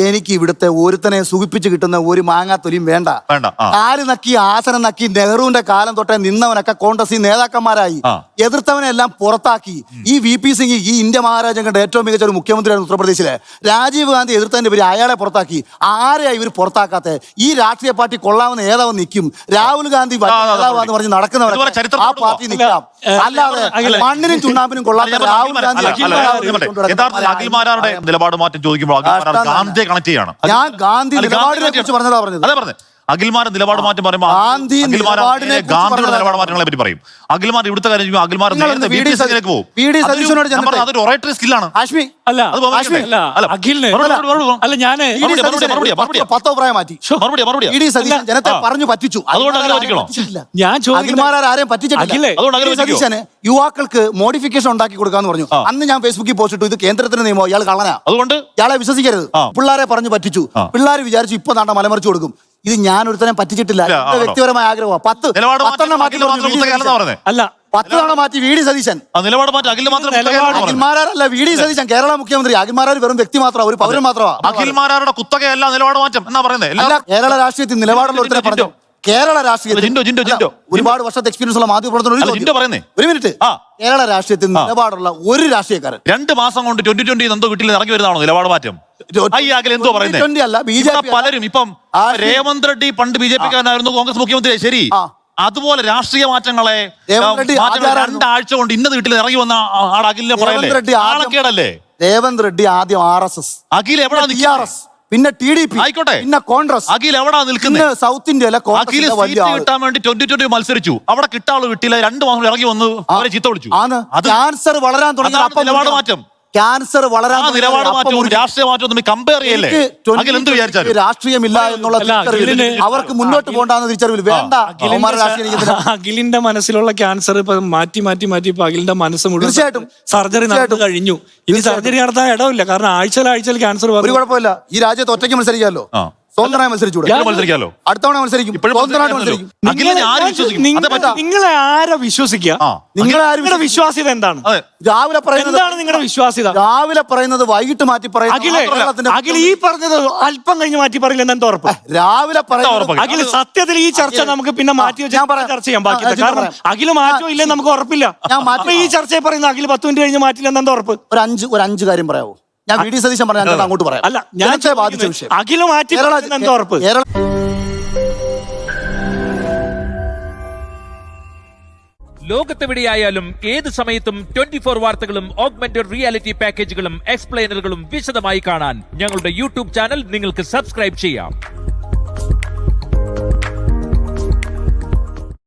എനിക്ക് ഇവിടുത്തെ ഒരുത്തനെ സുഖിപ്പിച്ച് കിട്ടുന്ന ഒരു മാങ്ങാത്തൊലിയും വേണ്ട. കാല് നക്കി ആസനം നക്കി നെഹ്റുവിന്റെ കാലം തൊട്ടേ നിന്നവനൊക്കെ കോൺഗ്രസ് നേതാക്കന്മാരായി. എതിർത്തവനെല്ലാം പുറത്താക്കി. ഈ VP സിംഗ് ഈ ഇന്ത്യ മഹാരാജൻ കണ്ട ഏറ്റവും മികച്ച ഒരു മുഖ്യമന്ത്രിയാണ് ഉത്തർപ്രദേശിലെ. രാജീവ് ഗാന്ധി എതിർത്തതിന്റെ പേര് അയാളെ പുറത്താക്കി. ആരെയാ ഇവർ പുറത്താക്കാത്ത? ഈ രാഷ്ട്രീയ പാർട്ടി കൊള്ളാവുന്ന ഏതാവൻ നിൽക്കും. രാഹുൽ ഗാന്ധി നേതാവെന്ന് പറഞ്ഞ് നടക്കുന്നവർ ആ പാർട്ടി നിൽക്കാം. അല്ലാതെ മണ്ണിനും ചുണ്ണാമ്പിനും കൊള്ളാത്ത രാഹുൽ ഗാന്ധി. അഖിൽമാരാരുടെ നിലപാട് മാറ്റം ചോദിക്കുമ്പോൾ ഗാന്ധിയെ കണക്ട് ചെയ്യാണ്. ഞാൻ ഗാന്ധി നിലപാടിനെ കുറിച്ച് പറഞ്ഞതാ പറഞ്ഞത്. അഖിൽമാരുടെ നിലപാട് മാറ്റം പറയുമ്പോൾ ഗാന്ധിയുടെ നിലപാട് മാറ്റങ്ങളെ പറ്റി പറയും. അഖിൽമാർ ഇവിടുത്തെ കാര്യം അഖിൽമാർ പോകും. അതൊരു ഒറേറ്ററി സ്കില്ലാണ്. ജനത്തെ പറഞ്ഞു പറ്റിച്ചു. അഖിൽമാരാരെയും പറ്റിച്ചിട്ടില്ല. യുവാക്കൾക്ക് മോഡിഫിക്കേഷൻ ഉണ്ടാക്കി കൊടുക്കാന്ന് പറഞ്ഞു. അന്ന് ഞാൻ ഫേസ്ബുക്കിൽ പോസ്റ്റ് ഇട്ടു, ഇത് കേന്ദ്രത്തിന്റെ നിയമം, ഇയാൾ കള്ളനാ, അതുകൊണ്ട് ഇയാളെ വിശ്വസിക്കരുത്. പിള്ളേരെ പറഞ്ഞു പറ്റിച്ചു. പിള്ളേർ വിചാരിച്ചു ഇപ്പൊ നാണ്ട മലമറിച്ചു കൊടുക്കും. ഇത് ഞാൻ ഒരുത്തനെ പറ്റിച്ചിട്ടില്ല. വ്യക്തിപരമായ ആഗ്രഹമാണ്. 10 തവണ മാറ്റി VD സതീശൻ. അഖിൽമാരല്ല VD സതീശൻ കേരള മുഖ്യമന്ത്രി. അഖിൽമാരാർ വെറും വ്യക്തി മാത്രമാണ്, ഒരു പൗരൻ മാത്രമാണ്. അഖിൽമാരുടെ കുത്തകയല്ല നിലപാട് മാറ്റം എന്നാ പറയുന്നത്. കേരള രാഷ്ട്രീയത്തിൽ നിലപാടുള്ള ഒരുത്തനെ പറഞ്ഞു. കേരള രാഷ്ട്രീയത്തിൽ ഒരുപാട് വർഷത്തെ എക്സ്പീരിയൻസ് ഉള്ള മാധ്യമപ്രവർത്തനം. ഒരു മിനിറ്റ്. കേരള രാഷ്ട്രീയത്തിൽ നിലപാടുള്ള ഒരു രാഷ്ട്രീയക്കാരൻ 2 മാസം കൊണ്ട് 2020 എന്തോ വീട്ടിൽ ഇറങ്ങി വരുന്നതാണോ നിലപാട് മാറ്റം? എന്തോ പറയുന്നത് പലരും. ഇപ്പം രേവന്ത് റെഡ്ഡി പണ്ട് BJP-ക്കാരനായിരുന്നു, കോൺഗ്രസ് മുഖ്യമന്ത്രി. ശരി, അതുപോലെ രാഷ്ട്രീയ മാറ്റങ്ങളെ 2 ആഴ്ച കൊണ്ട് ഇന്നത് വീട്ടിൽ ഇറങ്ങി വന്ന അഖിലിനെ പറയല്ലേ? രേവന്ത് റെഡ്ഡി ആദ്യം RSS, അഖിൽ എവിടെ TRS, പിന്നെ TDP, ആയിക്കോട്ടെ, പിന്നെ കോൺഗ്രസ്. അഖിൽ എവിടാ നിൽക്കുന്നത്? സൗത്ത് ഇന്ത്യയിലെ അഖിൽ സീറ്റ് കിട്ടാൻ വേണ്ടി 2020 മത്സരിച്ചു. അവിടെ കിട്ടാനുള്ള കിട്ടിയില്ല. 2 മാസം ഇറങ്ങി വന്ന് അവരെ ചീത്ത വിളിച്ചു. ക്യാൻസർ വളരാൻ തുടങ്ങി. നിലപാട് മാറ്റം. ക്യാൻസർ വളരാൻ നിലപാട് മാറ്റവും രാഷ്ട്രീയ മാറ്റവും കമ്പയർ ചെയ്യല്ലേ? രാഷ്ട്രീയമില്ല എന്നുള്ള അവർക്ക് മുന്നോട്ട് പോകണ്ടെന്ന് തിരിച്ചറിവിൽ വേണ്ട. അഖിലിന്റെ മനസ്സിലുള്ള ക്യാൻസർ ഇപ്പൊ മാറ്റി ഇപ്പൊ അഖിലിന്റെ മനസ്സ് മുഴുവൻ തീർച്ചയായിട്ടും സർജറി നടന്നു കഴിഞ്ഞു. ഇനി സർജറി നടത്താൻ ഇടമില്ല. കാരണം ആഴ്ചയിൽ ക്യാൻസർ ഒരു കുഴപ്പമില്ല. ഈ രാജ്യത്ത് ഒറ്റയ്ക്ക് മത്സരിക്കാമല്ലോ, സ്വന്തമായി മത്സരിച്ചൂടെ? അടുത്തവണ മത്സരിക്കും. നിങ്ങളെ ആരെ വിശ്വസിക്കുക? നിങ്ങളുടെ വിശ്വാസ്യത എന്താണ്? രാവിലെ പറയുന്നത് നിങ്ങളുടെ വിശ്വാസ്യത. രാവിലെ പറയുന്നത് വൈകിട്ട് മാറ്റി പറയുന്നത്. അഖിൽ ഈ പറഞ്ഞത് അല്പം കഴിഞ്ഞ് മാറ്റി പറയില്ല എന്താ ഉറപ്പ്? രാവിലെ അഖിൽ സത്യത്തിൽ ഈ ചർച്ച നമുക്ക് പിന്നെ മാറ്റി വെച്ച് ചർച്ച ചെയ്യാൻ ബാക്കി. കാരണം അഖിൽ മാറ്റോ ഇല്ലെന്ന് നമുക്ക് ഉറപ്പില്ല. ഈ ചർച്ചയെ പറയുന്ന അഖിൽ 10 മിനിറ്റ് കഴിഞ്ഞ് മാറ്റില്ല എന്താ ഉറപ്പ്? ഒരു അഞ്ച് കാര്യം പറയാവോ? ഞാൻ VD സതീശൻ പറഞ്ഞ അങ്ങോട്ട് പറയാം. അല്ല, ഞാൻ ബാധിച്ച വിഷയം അഖില മാറ്റി എന്താ ഉറപ്പ്? ലോകത്തെവിടെയായാലും ഏത് സമയത്തും 24 വാർത്തകളും ഓഗ്മെന്റഡ് റിയാലിറ്റി പാക്കേജുകളും എക്സ്പ്ലെയിനറുകളും വിശദമായി കാണാൻ ഞങ്ങളുടെ YouTube ചാനൽ നിങ്ങൾക്ക് സബ്സ്ക്രൈബ് ചെയ്യാം.